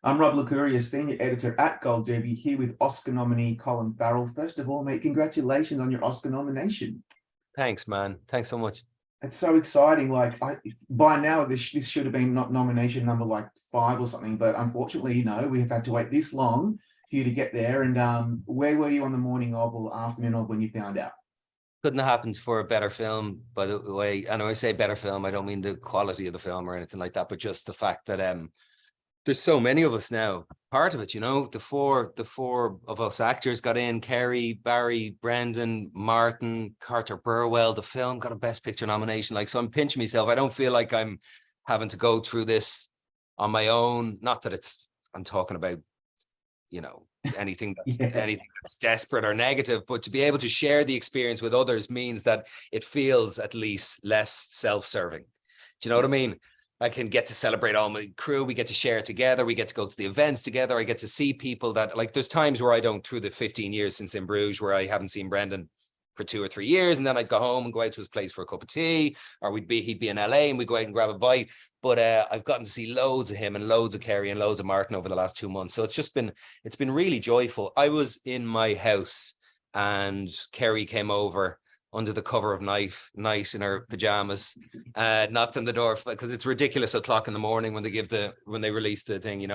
I'm Rob Licuria, Senior Editor at Gold Derby, here with Oscar nominee Colin Farrell. First of all, mate, congratulations on your Oscar nomination. Thanks, man. Thanks so much. It's so exciting. By now, this should have been not nomination number like 5 or something, but unfortunately, we have had to wait this long for you to get there. And where were you on the morning of or afternoon of when you found out? Couldn't have happened for a better film, by the way. And when I say better film, I don't mean the quality of the film or anything like that, but just the fact that there's so many of us now. Part of it, the four of us actors got in: Kerry, Barry, Brendan, Martin, Carter Burwell. The film got a Best Picture nomination. So I'm pinching myself. I don't feel like I'm having to go through this on my own. Not that I'm talking about, anything that's desperate or negative, but to be able to share the experience with others means that it feels at least less self-serving. Do you know what I mean? I can get to celebrate all my crew. We get to share it together. We get to go to the events together. I get to see people that, there's times where I don't, through the 15 years since in Bruges, where I haven't seen Brendan for 2 or 3 years. And then I'd go home and go out to his place for a cup of tea, or he'd be in LA and we'd go out and grab a bite. But I've gotten to see loads of him and loads of Kerry and loads of Martin over the last 2 months. So it's been really joyful. I was in my house and Kerry came over under the cover of night in her pajamas, knocked on the door, because it's ridiculous o'clock in the morning when they release the thing,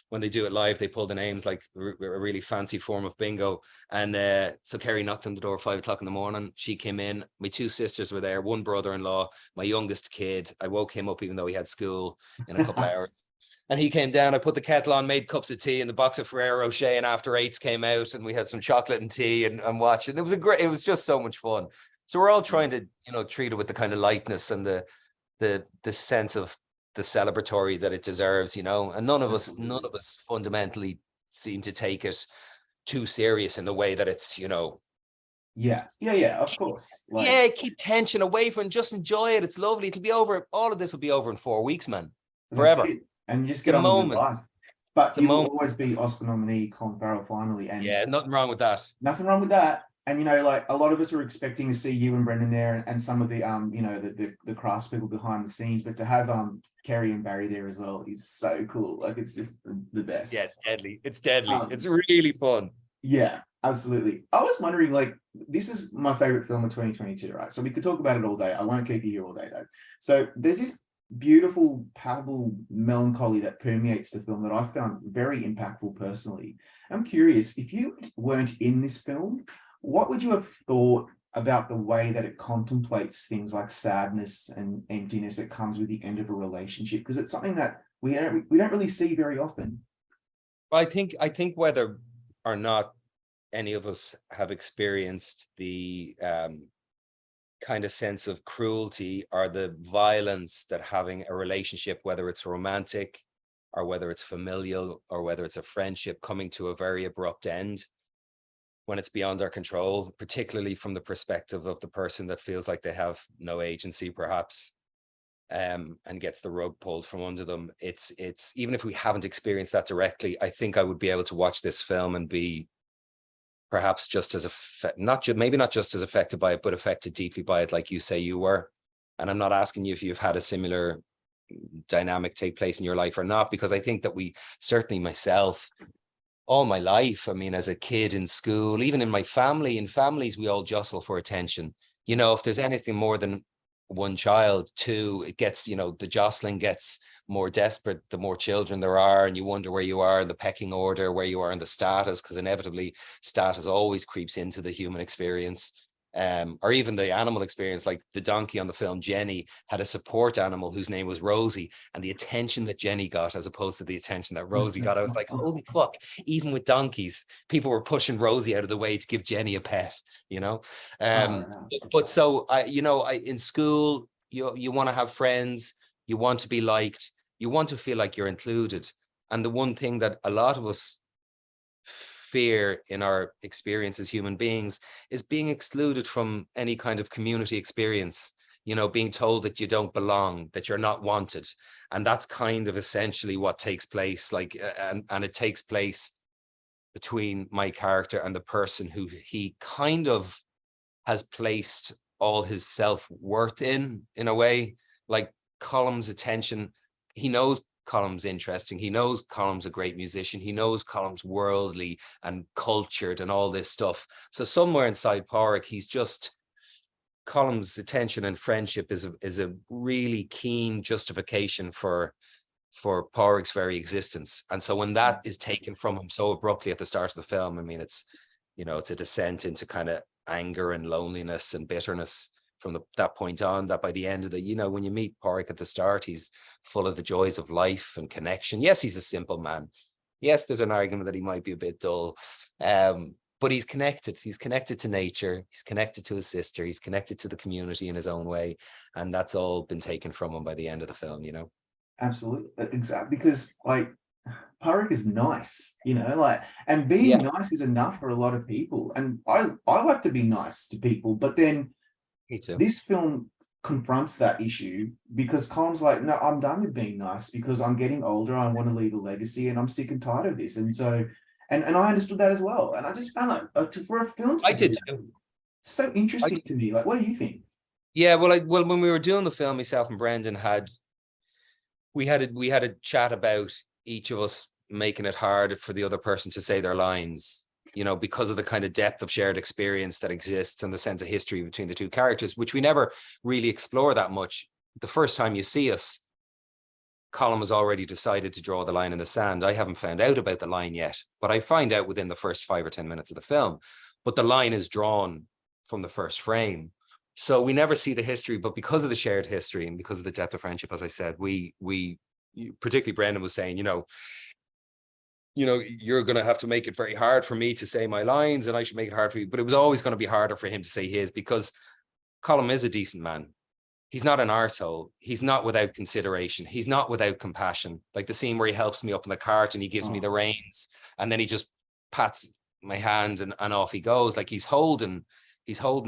when they do it live, they pull the names like a really fancy form of bingo. And so Kerry knocked on the door at 5 o'clock in the morning. She came in. My 2 sisters were there, 1 brother-in-law, my youngest kid. I woke him up even though he had school in a couple of hours. And he came down, I put the kettle on, made cups of tea, and the box of Ferrero Rocher and After Eights came out, and we had some chocolate and tea and watched it. It was just so much fun. So we're all trying to, treat it with the kind of lightness and the sense of the celebratory that it deserves, and none of us fundamentally seem to take it too serious in the way that it's, Yeah, of course. Keep tension away from, just enjoy it. It's lovely. It'll be over. All of this will be over in 4 weeks, man. Forever. And you just get on with your life. But you will always be Oscar nominee Colin Farrell finally. And yeah, nothing wrong with that. Nothing wrong with that. And a lot of us were expecting to see you and Brendan there, and some of the the craftspeople behind the scenes, but to have Kerry and Barry there as well is so cool. It's just the best. Yeah, it's deadly. It's deadly. It's really fun. Yeah, absolutely. I was wondering, this is my favorite film of 2022, right? So we could talk about it all day. I won't keep you here all day though. So there's this beautiful, palpable melancholy that permeates the film that I found very impactful personally. I'm curious, if you weren't in this film, what would you have thought about the way that it contemplates things like sadness and emptiness that comes with the end of a relationship? Because it's something that we don't really see very often. I think whether or not any of us have experienced the kind of sense of cruelty or the violence that having a relationship, whether it's romantic or whether it's familial or whether it's a friendship, coming to a very abrupt end, when it's beyond our control, particularly from the perspective of the person that feels like they have no agency, perhaps, and gets the rug pulled from under them. It's even if we haven't experienced that directly, I think I would be able to watch this film and be perhaps just as maybe not just as affected by it, but affected deeply by it, like you say you were. And I'm not asking you if you've had a similar dynamic take place in your life or not, because I think that we, certainly myself, all my life, I mean, as a kid in school, even in my family, in families, we all jostle for attention. If there's anything more than 1 child, 2, it gets, the jostling gets more desperate the more children there are, and you wonder where you are in the pecking order, where you are in the status, because inevitably status always creeps into the human experience. Or even the animal experience, like the donkey on the film Jenny had a support animal whose name was Rosie, and the attention that Jenny got as opposed to the attention that Rosie got, I was like, holy fuck, even with donkeys, people were pushing Rosie out of the way to give Jenny a pet, But so in school, you want to have friends, you want to be liked, you want to feel like you're included. And the one thing that a lot of us fear in our experience as human beings is being excluded from any kind of community experience, being told that you don't belong, that you're not wanted. And that's kind of essentially what takes place, and it takes place between my character and the person who he kind of has placed all his self-worth in a way. Like Colm's attention, he knows Colm's interesting. He knows Colm's a great musician. He knows Colm's worldly and cultured and all this stuff. So somewhere inside Pádraic, he's just, Colm's attention and friendship is a really keen justification for Pádraic's very existence. And so when that is taken from him so abruptly at the start of the film, I mean, it's, you know, it's a descent into kind of anger and loneliness and bitterness from that point on, that by the end of the, you know, when you meet Pádraic at the start, he's full of the joys of life and connection. Yes, he's a simple man. Yes, there's an argument that he might be a bit dull. But he's connected. He's connected to nature. He's connected to his sister. He's connected to the community in his own way. And that's all been taken from him by the end of the film, you know? Absolutely. Exactly. Because like Pádraic is nice, you know, like, and being nice is enough for a lot of people. And I like to be nice to people, but then Me too. this film confronts that issue because Colm's like, no, I'm done with being nice because I'm getting older. I want to leave a legacy and I'm sick and tired of this. And so, and I understood that as well. And I just found like for a film, I did too. So interesting to me. Like, what do you think? Yeah, well, when we were doing the film, myself and Brendan we had a chat about each of us making it hard for the other person to say their lines, you know, because of the kind of depth of shared experience that exists and the sense of history between the two characters, which we never really explore that much. The first time you see us, Colm has already decided to draw the line in the sand. I haven't found out about the line yet, but I find out within the first 5 or 10 minutes of the film. But the line is drawn from the first frame. So we never see the history, but because of the shared history and because of the depth of friendship, as I said, we particularly Brendan was saying, you know, you're going to have to make it very hard for me to say my lines and I should make it hard for you. But it was always going to be harder for him to say his because Colm is a decent man. He's not an arsehole. He's not without consideration. He's not without compassion. Like the scene where he helps me up in the cart and he gives me the reins and then he just pats my hand and off he goes. Like he's holding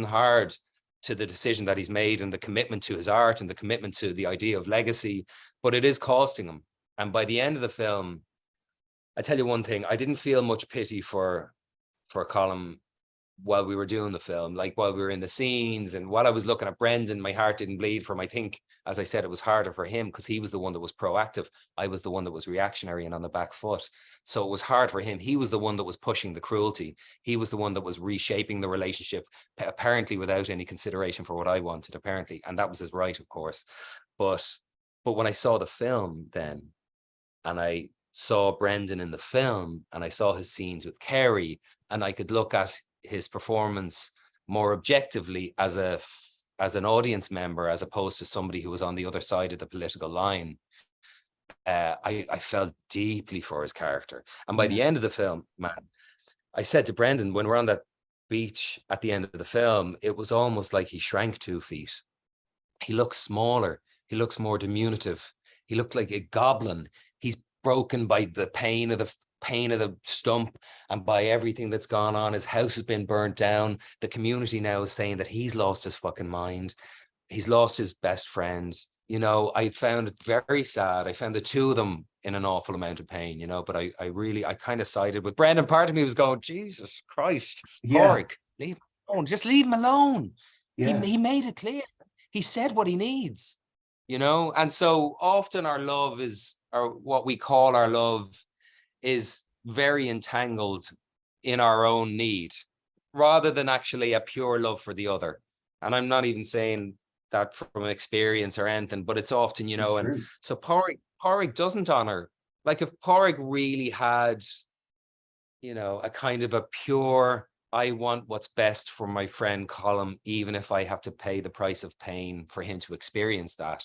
hard to the decision that he's made and the commitment to his art and the commitment to the idea of legacy, but it is costing him. And by the end of the film, I tell you one thing, I didn't feel much pity for Colm while we were doing the film, like while we were in the scenes and while I was looking at Brendan, my heart didn't bleed for him. I think, as I said, it was harder for him because he was the one that was proactive. I was the one that was reactionary and on the back foot. So it was hard for him. He was the one that was pushing the cruelty. He was the one that was reshaping the relationship, apparently without any consideration for what I wanted, apparently. And that was his right, of course. But when I saw the film then, and I saw Brendan in the film and I saw his scenes with Kerry, and I could look at his performance more objectively as an audience member, as opposed to somebody who was on the other side of the political line, I felt deeply for his character. And by the end of the film, man, I said to Brendan, when we're on that beach at the end of the film, it was almost like he shrank 2 feet. He looks smaller. He looks more diminutive. He looked like a goblin. He's broken by the pain of the stump and by everything that's gone on. His house has been burnt down. The community now is saying that he's lost his fucking mind. He's lost his best friend. You know, I found it very sad. I found the two of them in an awful amount of pain, you know, but I kind of sided with Brendan. Part of me was going, Jesus Christ, Pádraic, leave him alone. Just leave him alone. Yeah. He made it clear. He said what he needs, you know? And so often our love or what we call our love is very entangled in our own need rather than actually a pure love for the other. And I'm not even saying that from experience or anything, but it's often, you know, and so Pádraic doesn't honor, like if Pádraic really had, you know, a kind of a pure, I want what's best for my friend Colm, even if I have to pay the price of pain for him to experience that,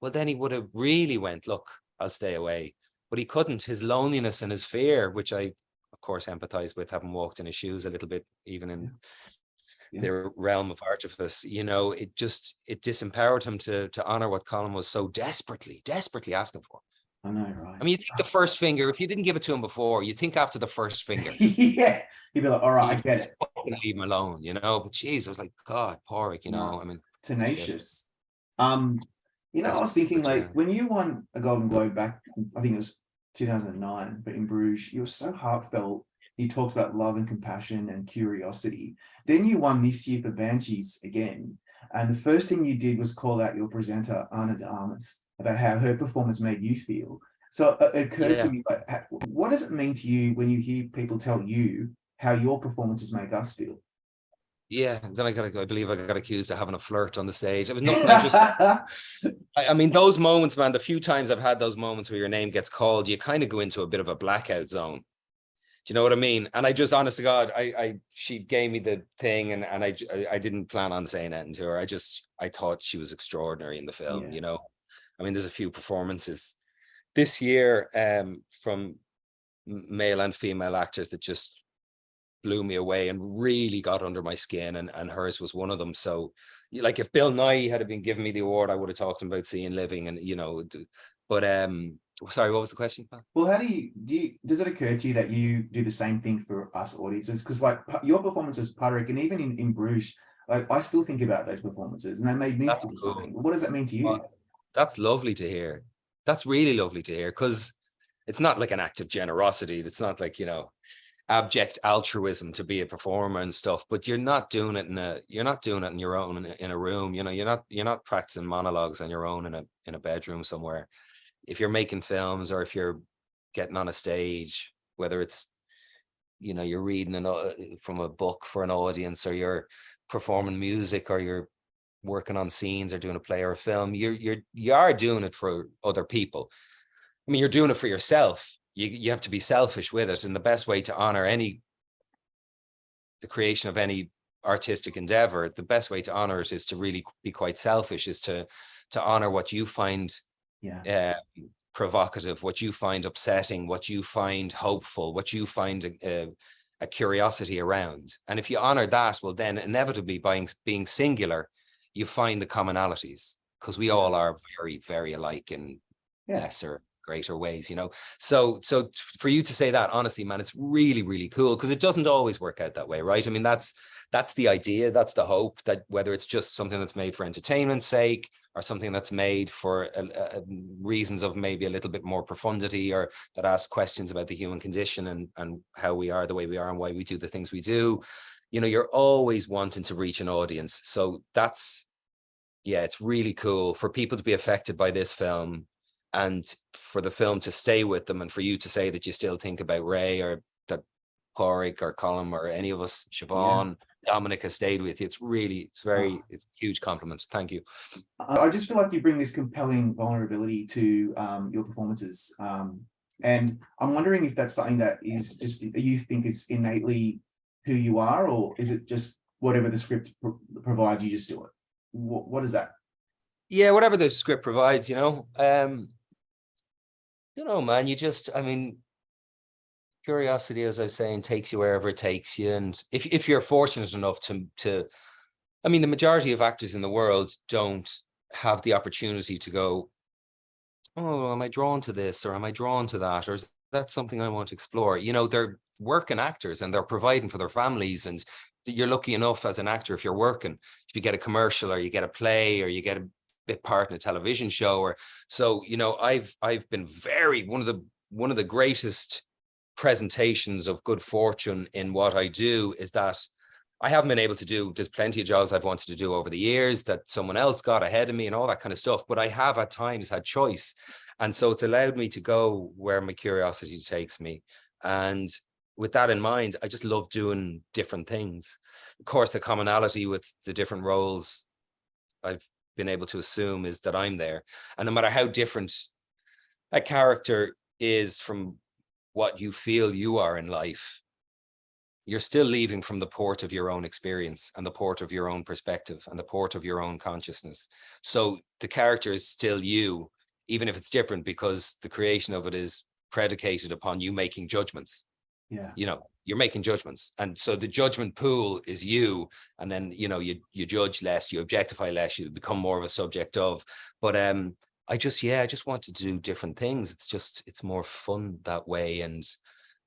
well, then he would have really went, look, I'll stay away. But he couldn't. His loneliness and his fear, which I, of course, empathize with, having walked in his shoes a little bit, even in their realm of artifice, you know, it disempowered him to honor what Colm was so desperately asking for. I know, right? I mean, you think the first finger, if you didn't give it to him before, you think after the first finger. Yeah. He'd be like, all right, I get it. Leave him alone, you know? But geez, I was like, God, Pádraic, you know, I mean. Tenacious. You know, I was thinking like when you won a Golden Globe back, I think it was 2009, but in Bruges, you were so heartfelt. You talked about love and compassion and curiosity. Then you won this year for Banshees again. And the first thing you did was call out your presenter, Anna de Armas, about how her performance made you feel. So it occurred to Yeah. me, like, what does it mean to you when you hear people tell you how your performances make us feel? Yeah, then I believe I got accused of having a flirt on the stage. I mean, nothing. I mean, those moments, man. The few times I've had those moments where your name gets called, you kind of go into a bit of a blackout zone. Do you know what I mean? And I just, honest to God, she gave me the thing, and I didn't plan on saying anything to her. I thought she was extraordinary in the film. Yeah, You know, I mean, there's a few performances this year, from male and female actors that just blew me away and really got under my skin, and hers was one of them. So, like, if Bill Nye had been giving me the award, I would have talked about Seeing Living, and but sorry, what was the question, Pat? well, how does it occur to you that you do the same thing for us audiences? Because like your performances, Pádraic, and even in Bruges, like I still think about those performances and they made me That's feel cool. something. What does that mean to you? That's lovely to hear. That's really lovely to hear, because it's not like an act of generosity. It's not like, abject altruism to be a performer and stuff, but you're not doing it in your own in a room. You're not practicing monologues on your own in a bedroom somewhere. If you're making films, or if you're getting on a stage, whether it's, you're reading from a book for an audience, or you're performing music, or you're working on scenes, or doing a play or a film, you are doing it for other people. I mean, you're doing it for yourself. You have to be selfish with it. And the best way to honor the creation of any artistic endeavor, the best way to honor it is to really be quite selfish, is to honor what you find Yeah, provocative, what you find upsetting, what you find hopeful, what you find a curiosity around. And if you honor that, well, then inevitably, by being singular, you find the commonalities, because we yeah, all are very, very alike in yeah. lesser, greater ways. So for you to say that, honestly, man, it's really, really cool, because it doesn't always work out that way, right? I mean, that's the idea, that's the hope, that whether it's just something that's made for entertainment's sake, or something that's made for reasons of maybe a little bit more profundity, or that asks questions about the human condition, and how we are the way we are, and why we do the things we do. You're always wanting to reach an audience. So yeah, it's really cool for people to be affected by this film, and for the film to stay with them, and for you to say that you still think about Ray, or that Pádraic or Colm or any of us, Yeah. Siobhan, Dominic, has stayed with you. It's huge compliments. Thank you. I just feel like you bring this compelling vulnerability to your performances. And I'm wondering if that's something that is just, you think it's innately who you are, or is it just whatever the script provides, you just do it? What is that? Yeah, whatever the script provides, man, I mean, curiosity, as I was saying, takes you wherever it takes you. And if you're fortunate enough I mean, the majority of actors in the world don't have the opportunity to go, oh, well, am I drawn to this, or am I drawn to that, or is that something I want to explore? They're working actors, and they're providing for their families, and you're lucky enough as an actor, if you're working, if you get a commercial, or you get a play, or you get a bit part in a television show, or so. I've been one of the greatest presentations of good fortune in what I do is that I haven't been able to do. There's plenty of jobs I've wanted to do over the years that someone else got ahead of me, and all that kind of stuff. But I have at times had choice. And so it's allowed me to go where my curiosity takes me. And with that in mind, I just love doing different things. Of course, the commonality with the different roles I've been able to assume is that I'm there. And no matter how different a character is from what you feel you are in life, you're still leaving from the port of your own experience, and the port of your own perspective, and the port of your own consciousness. So the character is still you, even if it's different, because the creation of it is predicated upon you making judgments. Yeah. You're making judgments. And so the judgment pool is you. And then, you judge less, you objectify less, you become more of a subject of. But I just want to do different things. It's more fun that way. And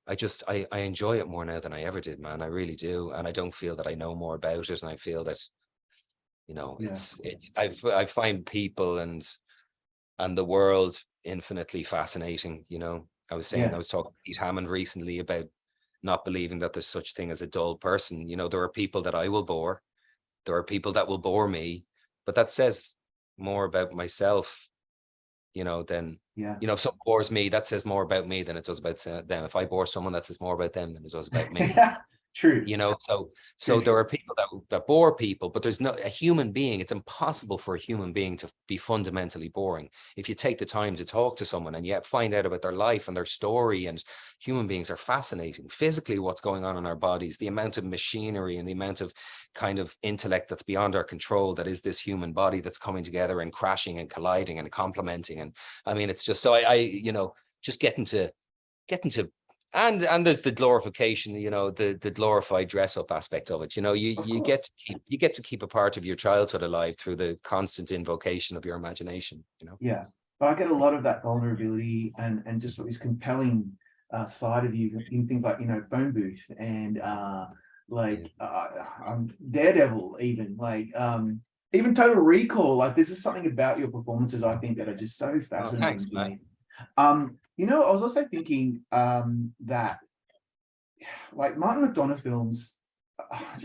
I enjoy it more now than I ever did, man. I really do. And I don't feel that I know more about it. And I feel that, Yeah. I find people and the world infinitely fascinating. I was Yeah. talking to Pete Hammond recently about not believing that there's such thing as a dull person. There are people that I will bore. There are people that will bore me, but that says more about myself then, Yeah. if someone bores me, that says more about me than it does about them. If I bore someone, that says more about them than it does about me. True. So there are people that bore people, but there's a human being. It's impossible for a human being to be fundamentally boring. If you take the time to talk to someone and yet find out about their life and their story, and human beings are fascinating. Physically, what's going on in our bodies, the amount of machinery and the amount of kind of intellect that's beyond our control, that is this human body that's coming together and crashing and colliding and complementing. And I mean, it's just so I just getting to and there's the glorification, the glorified dress up aspect of it. You get to keep a part of your childhood alive through the constant invocation of your imagination. Yeah, but I get a lot of that vulnerability and just this compelling side of you in things like phone booth and Daredevil, even Total Recall. Like, this is something about your performances, I think, that are just so fascinating to me. I was also thinking that, like, Martin McDonagh films,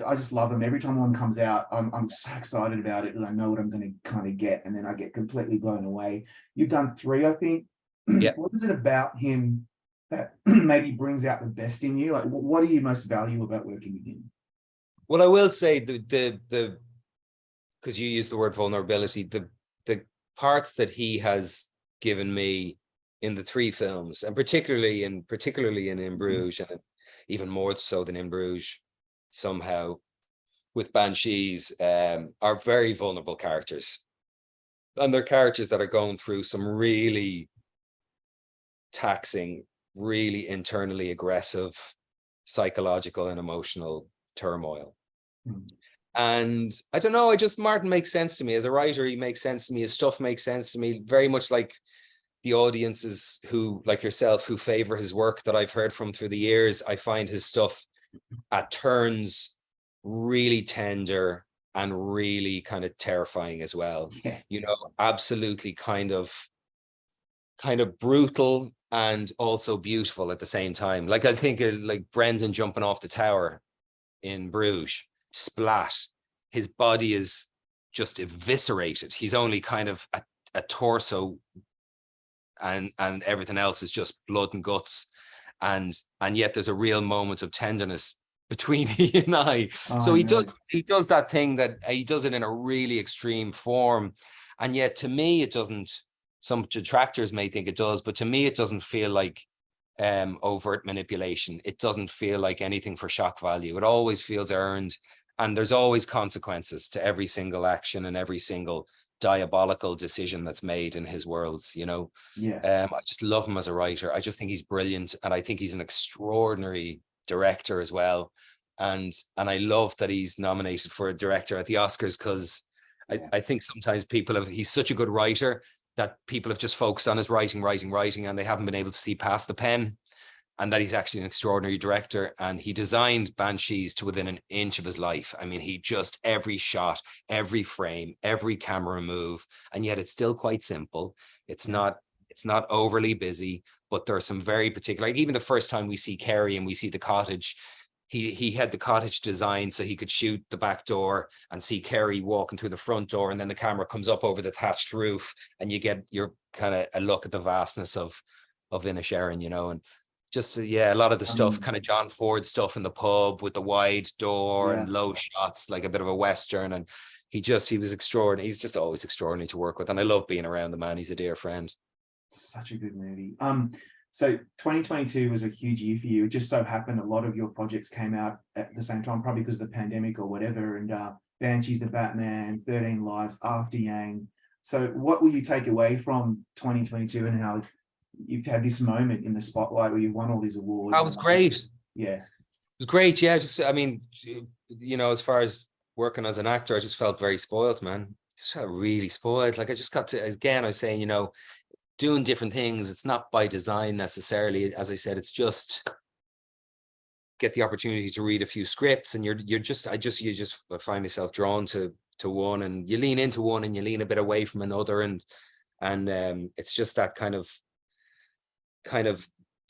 I just love them. Every time one comes out, I'm so excited about it because I know what I'm going to kind of get, and then I get completely blown away. You've done 3, I think. Yeah. What is it about him that maybe brings out the best in you? Like, what do you most value about working with him? Well, I will say the because you use the word vulnerability, the parts that he has given me in the 3 films, and particularly in In Bruges, and even more so than In Bruges, somehow with Banshees, are very vulnerable characters, and they're characters that are going through some really taxing, really internally aggressive psychological and emotional turmoil. And I don't know, Martin makes sense to me as a writer. He makes sense to me. His stuff makes sense to me, very much like the audiences who, like yourself, who favor his work that I've heard from through the years. I find his stuff at turns really tender and really kind of terrifying as well. Yeah. Absolutely kind of brutal and also beautiful at the same time. Like, I think like Brendan jumping off the tower in Bruges, splat. His body is just eviscerated. He's only kind of a torso, and everything else is just blood and guts, and yet there's a real moment of tenderness between he and I. So he does that thing that he does it in a really extreme form, and yet to me it doesn't. Some detractors may think it does, but to me it doesn't feel like overt manipulation. It doesn't feel like anything for shock value. It always feels earned, and there's always consequences to every single action and every single diabolical decision that's made in his worlds. I just love him as a writer. I just think he's brilliant, and I think he's an extraordinary director as well. And I love that he's nominated for a director at the Oscars, because I think sometimes he's such a good writer that people have just focused on his writing, and they haven't been able to see past the pen, and that he's actually an extraordinary director. And he designed Banshees to within an inch of his life. I mean, every shot, every frame, every camera move, and yet it's still quite simple. It's not overly busy, but there are some very particular, like even the first time we see Kerry and we see the cottage, he had the cottage designed so he could shoot the back door and see Kerry walking through the front door, and then the camera comes up over the thatched roof and you get your kind of a look at the vastness of Inisherin, and just a lot of the stuff, kind of John Ford stuff in the pub with the wide door and low shots, like a bit of a Western. And he was extraordinary. He's just always extraordinary to work with, and I love being around the man. He's a dear friend. Such a good movie. So 2022 was a huge year for you. It just so happened a lot of your projects came out at the same time, probably because of the pandemic or whatever. And Banshees the Batman, 13 Lives, After Yang. So what will you take away from 2022 and how you've had this moment in the spotlight where you won all these awards? That was great. Yeah. It was great. Yeah. Just, I mean, as far as working as an actor, I just felt very spoiled, man. Just felt really spoiled. Like, I just got to, again, I was saying, doing different things. It's not by design necessarily. As I said, it's just get the opportunity to read a few scripts, and you just find myself drawn to one, and you lean into one and you lean a bit away from another. And it's just that kind of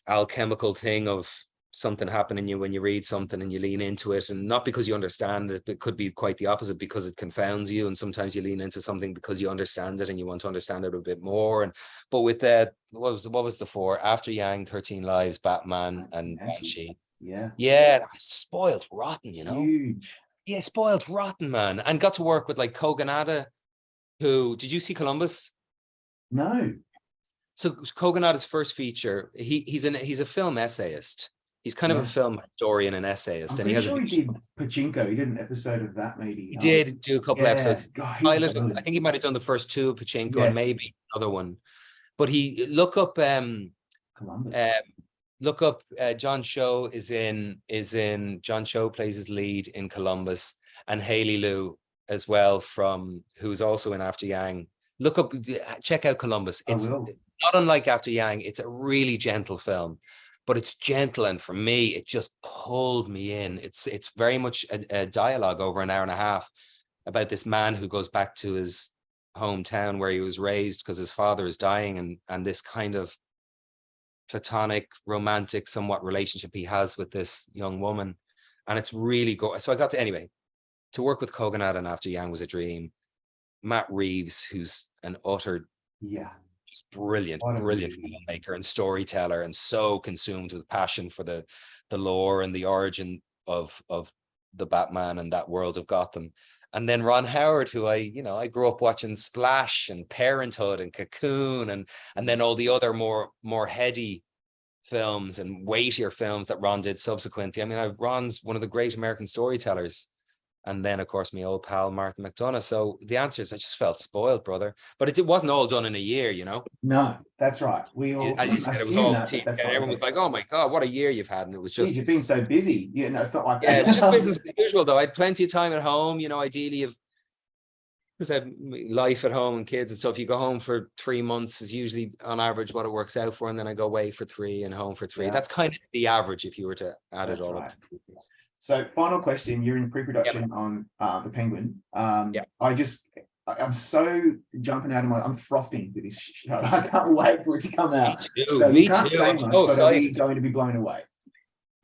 alchemical thing of something happen in you when you read something and you lean into it, and not because you understand it, it could be quite the opposite, because it confounds you, and sometimes you lean into something because you understand it and you want to understand it a bit more. And but with that, what was the four after Yang, 13 Lives, Batman, and Banshee? Yeah, spoiled rotten, you know. Huge. Yeah, spoiled rotten, man. And got to work with like Kogonada, who, did you see Columbus? No. So Kogonada's first feature, he's a film essayist. He's kind of a film historian and essayist. I'm and he pretty sure he did Pachinko. He did an episode of that, maybe. He did do a couple episodes. God, I think he might have done the first two of Pachinko and maybe another one. But he look up Columbus. John Cho is in John Cho plays his lead in Columbus, and Haley Liu as well, from who's also in After Yang. Check out Columbus. It's not unlike After Yang. It's a really gentle film, but it's gentle, and for me, it just pulled me in. It's very much a dialogue over an hour and a half about this man who goes back to his hometown where he was raised because his father is dying, and this kind of platonic, romantic, somewhat relationship he has with this young woman, and it's really good. So I got to work with Kogonada and After Yang was a dream. Matt Reeves, who's an utter, just brilliant filmmaker and storyteller, and so consumed with passion for the lore and the origin of the Batman and that world of Gotham. And then Ron Howard, who I grew up watching Splash and Parenthood and Cocoon, and then all the other more heady films and weightier films that Ron did subsequently. I mean, Ron's one of the great American storytellers. And then, of course, my old pal, Martin McDonagh. So the answer is I just felt spoiled, brother. But it wasn't all done in a year, you know? No, that's right. We all, as you said, it was all, everyone was like, oh my God, what a year you've had. And it was just... You've been so busy. It's not like that. It's just business as usual, though. I had plenty of time at home, ideally, because I have life at home and kids and stuff. You go home for 3 months is usually on average what it works out for. And then I go away for 3 and home for 3. That's kind of the average if you were to add it all up. So final question, you're in pre-production on The Penguin. I'm so jumping out of I'm frothing with this show. I can't wait for it to come out. Me too. Say much, but are we going to be blown away?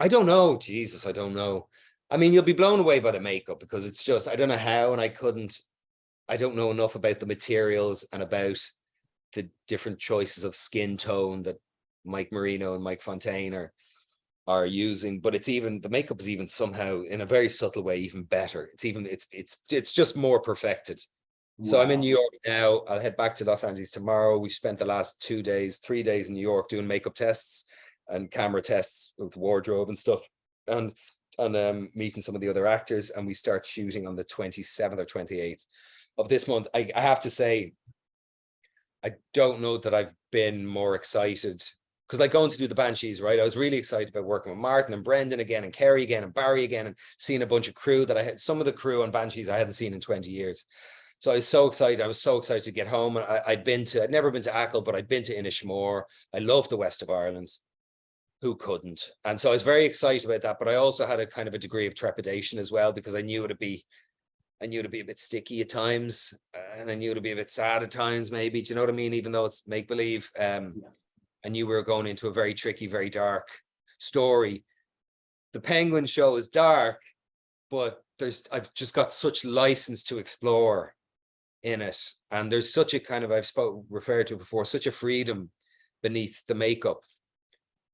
I don't know. Jesus, I don't know. I mean, you'll be blown away by the makeup, because it's just, I don't know how, and I don't know enough about the materials and about the different choices of skin tone that Mike Marino and Mike Fontaine are using, but the makeup is even somehow in a very subtle way even better. It's just more perfected. Wow. So I'm in New York now. I'll head back to Los Angeles tomorrow. We've spent the last 3 days in New York doing makeup tests and camera tests with wardrobe and stuff, and meeting some of the other actors, and we start shooting on the 27th or 28th of this month. I have to say, I don't know that I've been more excited, because like going to do the Banshees, right? I was really excited about working with Martin and Brendan again, and Kerry again, and Barry again, and seeing a bunch of crew that I had. Some of the crew on Banshees I hadn't seen in 20 years. So I was so excited. I was so excited to get home. And I'd never been to Achill, but I'd been to Inishmore. I love the west of Ireland. Who couldn't? And so I was very excited about that. But I also had a kind of a degree of trepidation as well, because I knew it'd be a bit sticky at times, and I knew it'd be a bit sad at times, maybe. Do you know what I mean? Even though it's make believe. I knew we were going into a very tricky, very dark story. The Penguin show is dark, but I've just got such license to explore in it, and there's such a kind of, referred to it before, such a freedom beneath the makeup.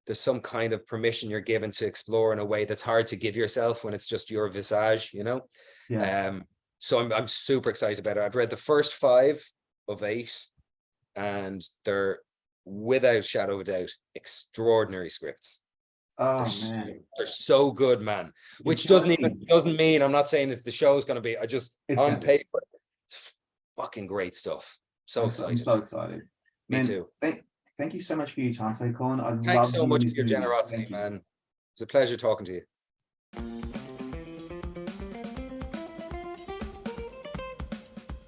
There's some kind of permission you're given to explore in a way that's hard to give yourself when it's just your visage, so I'm super excited about it. I've read the first 5 of 8, and they're, without shadow of a doubt, extraordinary scripts. Man, they're so good, man. Which doesn't mean I'm not saying that the show's going to be. On paper, it's fucking great stuff. I'm so excited. Me too. Thank you so much for your time today, Colin. Thanks so much for your generosity, man. It was a pleasure talking to you.